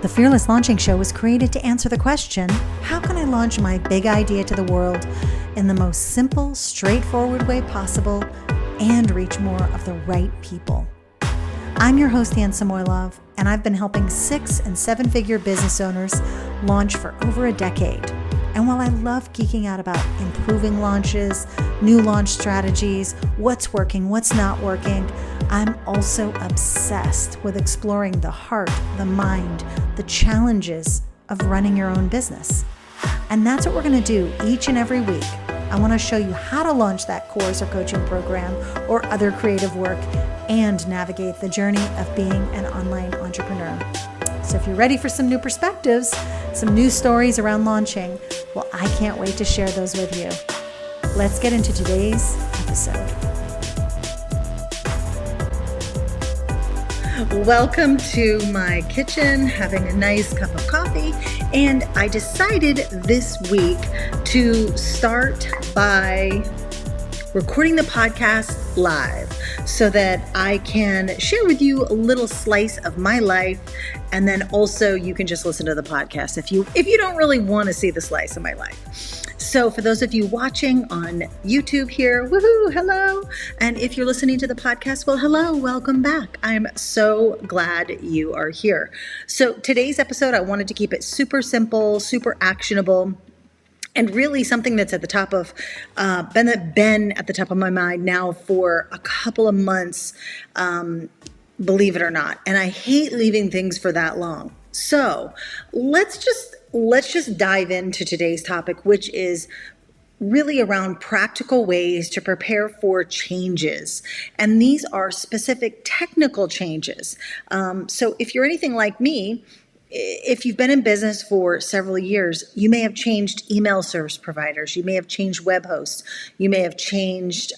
The Fearless Launching Show was created to answer the question, how can I launch my big idea to the world in the most simple, straightforward way possible and reach more of the right people? I'm your host, Ann Samoilov, and I've been helping 6- and 7-figure business owners launch for over a decade. And while I love geeking out about improving launches, new launch strategies, what's working, what's not working, I'm also obsessed with exploring the heart, the mind, the challenges of running your own business. And that's what we're going to do each and every week. I want to show you how to launch that course or coaching program or other creative work and navigate the journey of being an online entrepreneur. So if you're ready for some new perspectives, some new stories around launching, well, I can't wait to share those with you. Let's get into today's episode. Welcome to my kitchen, having a nice cup of coffee, and I decided this week to start by recording the podcast live so that I can share with you a little slice of my life, and then also you can just listen to the podcast if you don't really want to see the slice of my life. So for those of you watching on YouTube here, woohoo, hello. And if you're listening to the podcast, well, hello, welcome back. I'm so glad you are here. So today's episode, I wanted to keep it super simple, super actionable, and really something that's at the top of, been at the top of my mind now for a couple of months, believe it or not. And I hate leaving things for that long. So let's just dive into today's topic, which is really around practical ways to prepare for changes. And these are specific technical changes. So if you're anything like me, if you've been in business for several years, you may have changed email service providers. You may have changed web hosts. You may have changed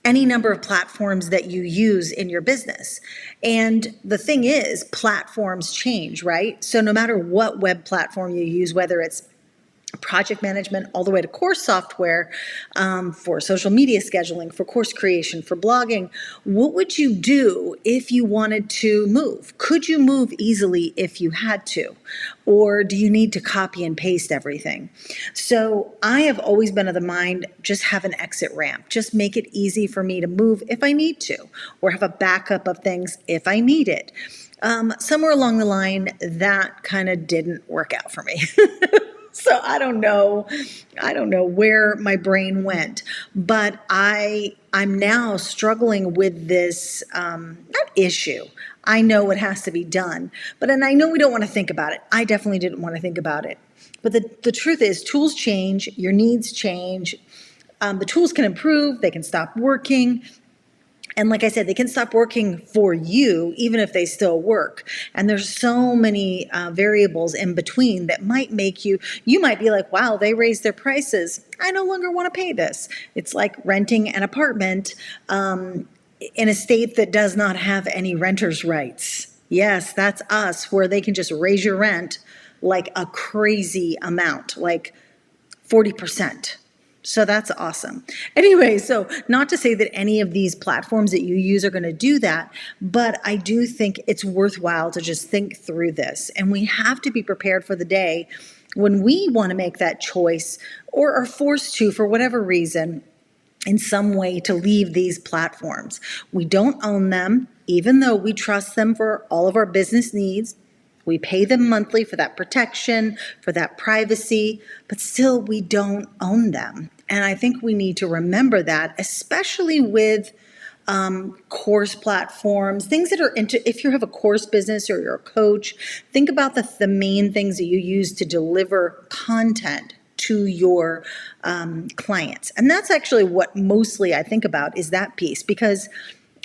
any number of platforms that you use in your business. And the thing is, platforms change, right? So no matter what web platform you use, whether it's project management all the way to course software, for social media scheduling, for course creation, for blogging, what would you do if you wanted to move? Could you move easily if you had to? Or do you need to copy and paste everything? So I have always been of the mind, just have an exit ramp. Just make it easy for me to move if I need to, or have a backup of things if I need it. Somewhere along the line, that kind of didn't work out for me. So I don't know where my brain went, but I'm now struggling with this not issue. I know it has to be done, and I know we don't want to think about it. I definitely didn't want to think about it. But the truth is, tools change, your needs change. The tools can improve, they can stop working. And like I said, they can stop working for you, even if they still work. And there's so many variables in between that might make you might be like, wow, they raised their prices. I no longer want to pay this. It's like renting an apartment in a state that does not have any renter's rights. Yes, that's us, where they can just raise your rent like a crazy amount, like 40%. So that's awesome. Anyway, so not to say that any of these platforms that you use are going to do that, but I do think it's worthwhile to just think through this. And we have to be prepared for the day when we want to make that choice or are forced to, for whatever reason, in some way to leave these platforms. We don't own them, even though we trust them for all of our business needs. We pay them monthly for that protection, for that privacy, but still we don't own them. And I think we need to remember that, especially with course platforms, things that are if you have a course business or you're a coach, think about the main things that you use to deliver content to your clients. And that's actually what mostly I think about, is that piece, because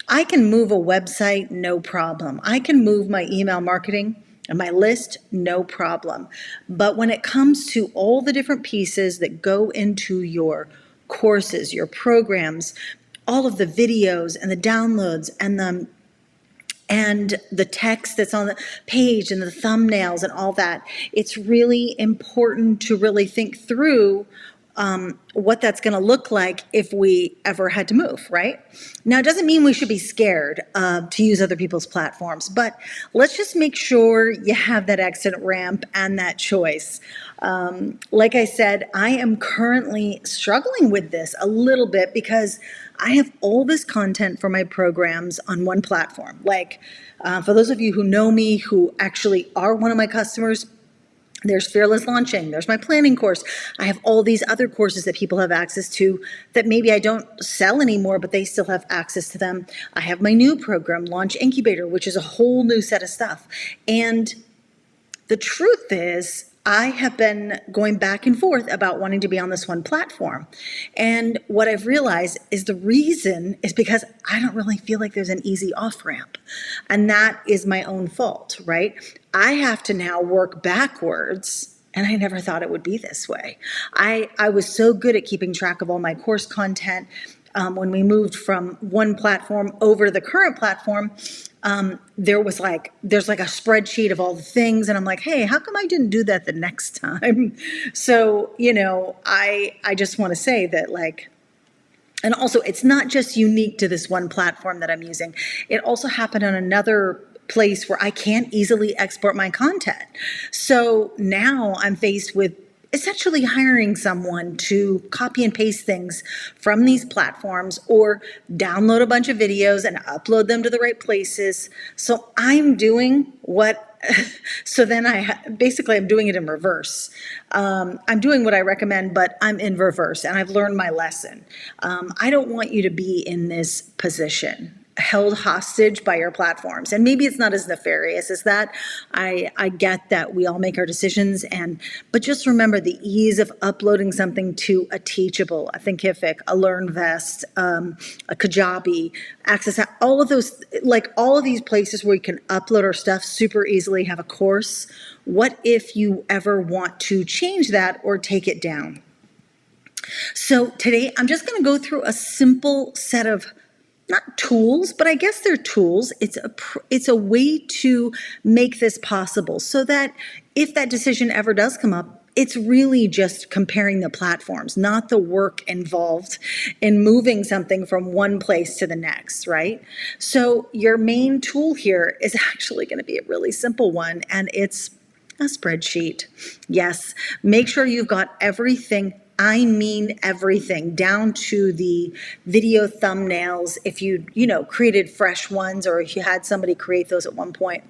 I can move a website, no problem. I can move my email marketing and my list, no problem. But when it comes to all the different pieces that go into your courses, your programs, all of the videos and the downloads and the text that's on the page and the thumbnails and all that, it's really important to really think through what that's going to look like if we ever had to move, right? Now, it doesn't mean we should be scared to use other people's platforms, but let's just make sure you have that exit ramp and that choice. Like I said, I am currently struggling with this a little bit because I have all this content for my programs on one platform. Like, for those of you who know me, who actually are one of my customers, there's Fearless Launching, there's my planning course. I have all these other courses that people have access to that maybe I don't sell anymore, but they still have access to them. I have my new program, Launch Incubator, which is a whole new set of stuff. And the truth is, I have been going back and forth about wanting to be on this one platform. And what I've realized is the reason is because I don't really feel like there's an easy off ramp. And that is my own fault, right? I have to now work backwards. And I never thought it would be this way. I was so good at keeping track of all my course content. When we moved from one platform over to the current platform, there's like a spreadsheet of all the things, and I'm like, hey, how come I didn't do that the next time? So, I just want to say that, like, and also it's not just unique to this one platform that I'm using. It also happened on another place where I can't easily export my content. So now I'm faced with essentially hiring someone to copy and paste things from these platforms or download a bunch of videos and upload them to the right places. So I'm doing so then basically I'm doing it in reverse. I'm doing what I recommend, but I'm in reverse, and I've learned my lesson. I don't want you to be in this position, held hostage by your platforms. And maybe it's not as nefarious as that. I get that we all make our decisions, but just remember the ease of uploading something to a Teachable, a Thinkific, a LearnVest, a Kajabi, Access, all of those, like all of these places where you can upload our stuff super easily, have a course. What if you ever want to change that or take it down? So today I'm just going to go through a simple set of not tools, but I guess they're tools. It's a way to make this possible so that if that decision ever does come up, it's really just comparing the platforms, not the work involved in moving something from one place to the next, right? So your main tool here is actually going to be a really simple one, and it's a spreadsheet. Yes, make sure you've got everything. I mean everything, down to the video thumbnails. If you created fresh ones, or if you had somebody create those at one point,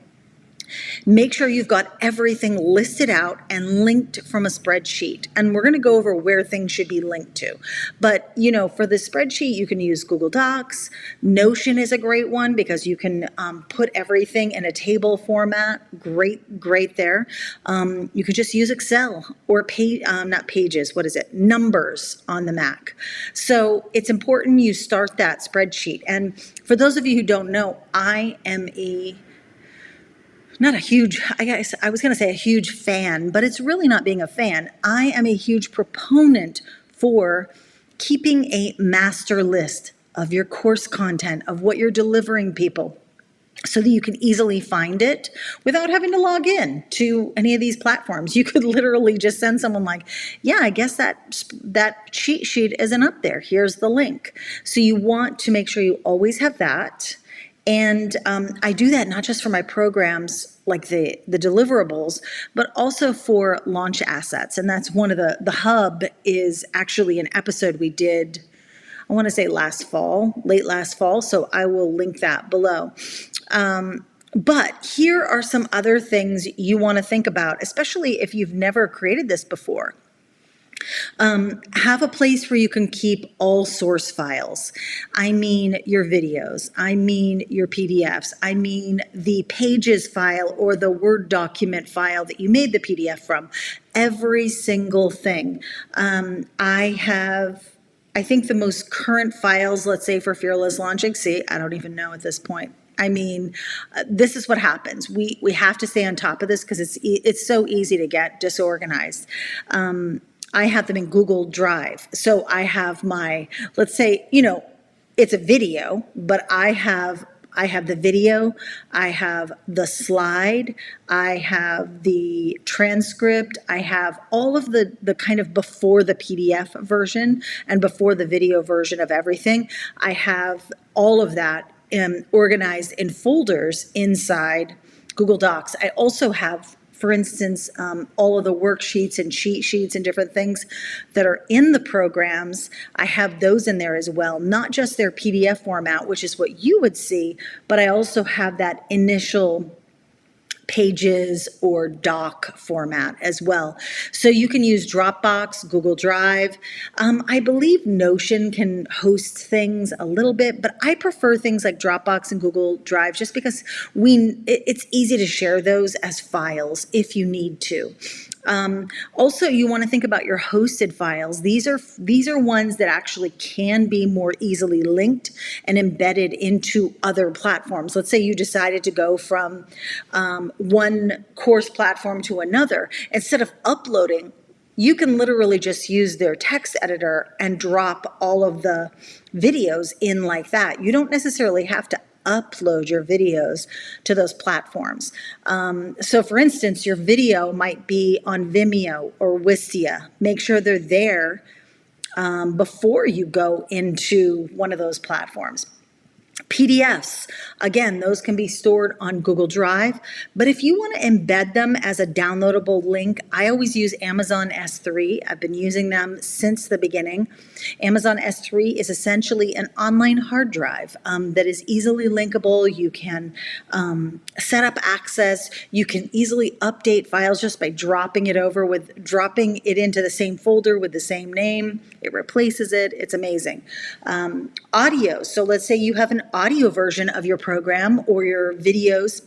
make sure you've got everything listed out and linked from a spreadsheet. And we're going to go over where things should be linked to. But, for the spreadsheet, you can use Google Docs. Notion is a great one because you can put everything in a table format. Great there. You could just use Excel or numbers on the Mac. So it's important you start that spreadsheet. And for those of you who don't know, I am not a huge, I guess I was going to say a huge fan, but it's really not being a fan. I am a huge proponent for keeping a master list of your course content, of what you're delivering people, so that you can easily find it without having to log in to any of these platforms. You could literally just send someone like, yeah, I guess that cheat sheet isn't up there. Here's the link. So you want to make sure you always have that. And I do that not just for my programs, like the deliverables, but also for launch assets. And that's one of the hub is actually an episode we did, I want to say late last fall. So I will link that below. But here are some other things you want to think about, especially if you've never created this before. Have a place where you can keep all source files. I mean your videos. I mean your PDFs. I mean the pages file or the Word document file that you made the PDF from. Every single thing. I think the most current files, let's say for Fearless Launching, I don't even know at this point. I mean, this is what happens. We have to stay on top of this because it's so easy to get disorganized. I have them in Google Drive. So I have let's say, it's a video, but I have I have the video, I have the slide, I have the transcript, I have all of the kind of before the PDF version and before the video version of everything. I have all of that organized in folders inside Google Docs. I also have, for instance, all of the worksheets and cheat sheets and different things that are in the programs. I have those in there as well, not just their PDF format, which is what you would see, but I also have that initial Pages or doc format as well. So you can use Dropbox, Google Drive. I believe Notion can host things a little bit, but I prefer things like Dropbox and Google Drive just because it's easy to share those as files if you need to. Also, you want to think about your hosted files. These are ones that actually can be more easily linked and embedded into other platforms. Let's say you decided to go from one course platform to another. Instead of uploading, you can literally just use their text editor and drop all of the videos in like that. You don't necessarily have to upload your videos to those platforms. So for instance, your video might be on Vimeo or Wistia. Make sure they're there before you go into one of those platforms. PDFs, again, those can be stored on Google Drive, but if you want to embed them as a downloadable link, I always use Amazon S3. I've been using them since the beginning. Amazon S3 is essentially an online hard drive that is easily linkable. You can set up access. You can easily update files just by dropping it into the same folder with the same name. It replaces it. It's amazing. Audio. So let's say you have an audio version of your program or your videos.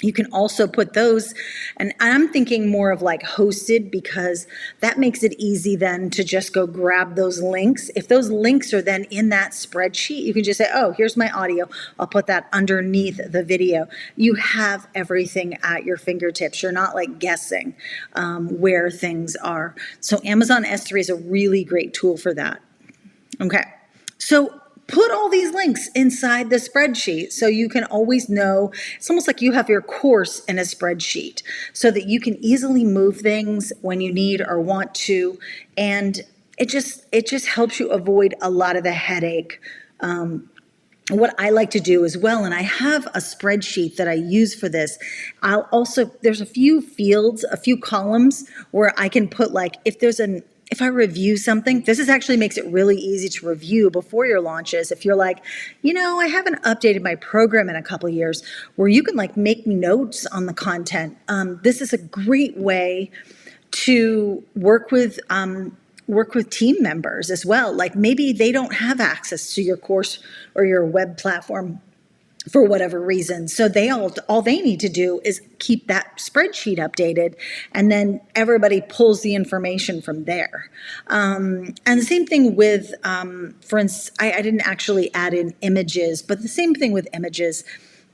You can also put those, and I'm thinking more of like hosted because that makes it easy then to just go grab those links. If those links are then in that spreadsheet, you can just say, oh, here's my audio. I'll put that underneath the video. You have everything at your fingertips. You're not like guessing where things are. So Amazon S3 is a really great tool for that. Okay, so put all these links inside the spreadsheet so you can always know. It's almost like you have your course in a spreadsheet so that you can easily move things when you need or want to. And it just helps you avoid a lot of the headache. What I like to do as well, and I have a spreadsheet that I use for this. There's a few fields, a few columns where I can put like, if I review something, this actually makes it really easy to review before your launches. If you're like, I haven't updated my program in a couple of years, where you can like make notes on the content. This is a great way to work with team members as well. Like maybe they don't have access to your course or your web platform for whatever reason. So all they need to do is keep that spreadsheet updated, and then everybody pulls the information from there. And the same thing with, for instance, I didn't actually add in images, but the same thing with images.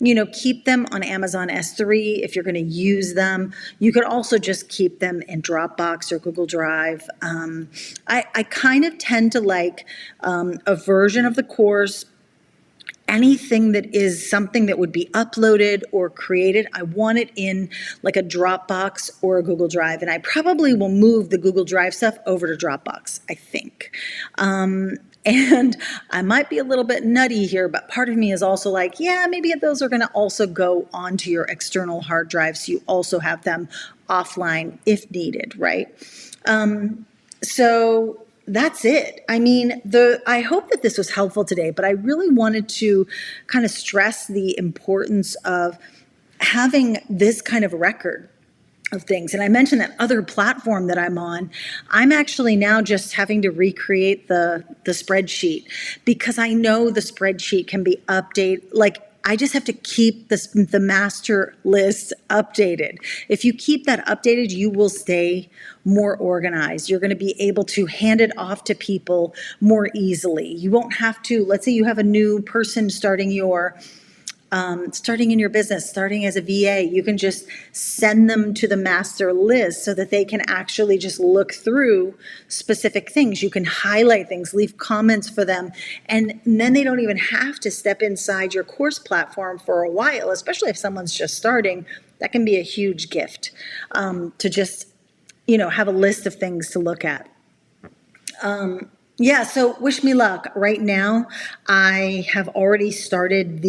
Keep them on Amazon S3 if you're going to use them. You could also just keep them in Dropbox or Google Drive. I kind of tend to like a version of the course. Anything that is something that would be uploaded or created, I want it in like a Dropbox or a Google Drive. And I probably will move the Google Drive stuff over to Dropbox, I think. And I might be a little bit nutty here, but part of me is also like, yeah, maybe those are going to also go onto your external hard drive, so you also have them offline if needed, right? So that's it. I mean, I hope that this was helpful today, but I really wanted to kind of stress the importance of having this kind of record of things. And I mentioned that other platform that I'm on. I'm actually now just having to recreate the spreadsheet because I know the spreadsheet can be updated. Like I just have to keep the master list updated. If you keep that updated, you will stay more organized. You're going to be able to hand it off to people more easily. You won't have to, let's say you have a new person starting your starting in your business, starting as a VA, you can just send them to the master list so that they can actually just look through specific things. You can highlight things, leave comments for them, and then they don't even have to step inside your course platform for a while, especially if someone's just starting. That can be a huge gift, to just, have a list of things to look at. So wish me luck. Right now, I have already started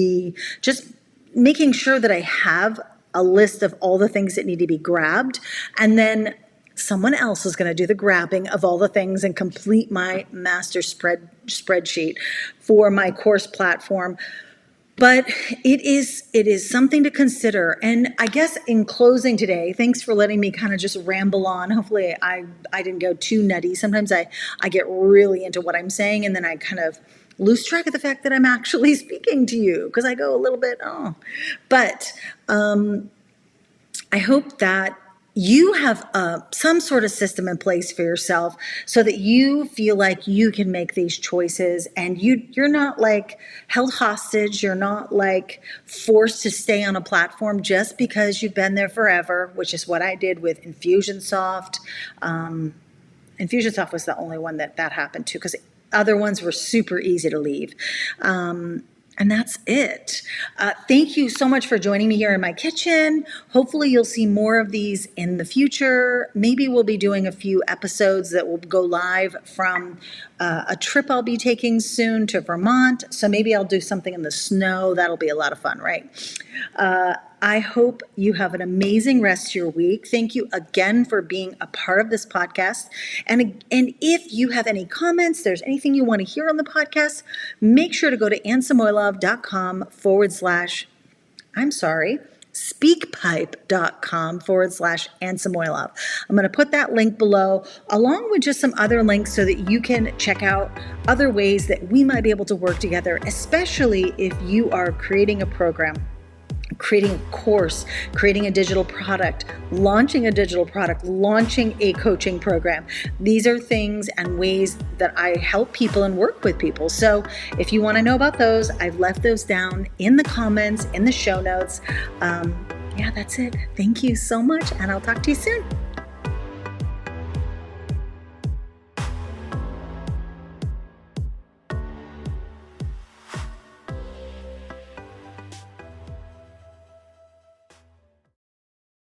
just making sure that I have a list of all the things that need to be grabbed, and then someone else is going to do the grabbing of all the things and complete my master spreadsheet for my course platform. But it is something to consider. And I guess in closing today, thanks for letting me kind of just ramble on. Hopefully I didn't go too nutty. Sometimes I get really into what I'm saying, and then I kind of lose track of the fact that I'm actually speaking to you because I go a little bit, But I hope that you have some sort of system in place for yourself so that you feel like you can make these choices, and you're not like held hostage. You're not like forced to stay on a platform just because you've been there forever, which is what I did with Infusionsoft. Infusionsoft was the only one that happened to, because other ones were super easy to leave. And that's it. Thank you so much for joining me here in my kitchen. Hopefully you'll see more of these in the future. Maybe we'll be doing a few episodes that will go live from a trip I'll be taking soon to Vermont. So maybe I'll do something in the snow. That'll be a lot of fun, right? I hope you have an amazing rest of your week. Thank you again for being a part of this podcast. And if you have any comments, there's anything you want to hear on the podcast, make sure to go to speakpipe.com/Ann Samoilov. I'm going to put that link below, along with just some other links so that you can check out other ways that we might be able to work together, especially if you are creating a program, creating a course, creating a digital product, launching a digital product, launching a coaching program. These are things and ways that I help people and work with people. So if you want to know about those, I've left those down in the comments, in the show notes. That's it. Thank you so much, and I'll talk to you soon.